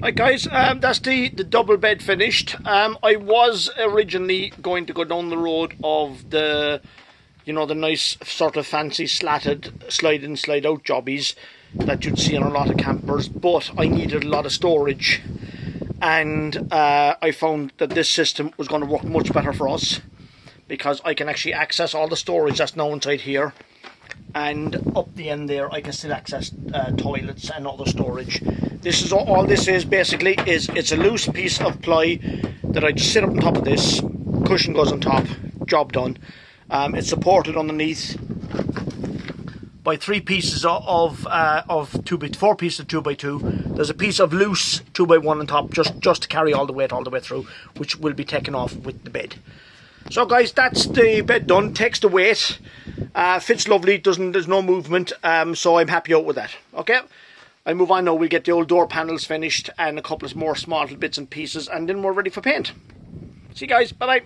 Right guys, that's the double bed finished. I was originally going to go down the road of the, you know, the nice sort of fancy slatted slide in slide out jobbies that you'd see on a lot of campers, but I needed a lot of storage, and I found that this system was going to work much better for us because I can actually access all the storage that's now inside here, and up the end there I can still access toilets and other storage. This is all this is basically is it's a loose piece of ply that I just sit up on top of this, cushion goes on top, job done. It's supported underneath by 3 pieces of 4 pieces of 2x2. There's a piece of loose 2x1 on top just to carry all the way through, which will be taken off with the bed. So guys, that's the bed done. Takes the weight, fits lovely, there's no movement, so I'm happy out with that. Okay, I move on now. We'll get the old door panels finished and a couple of more small little bits and pieces, and then we're ready for paint. See you guys, bye bye.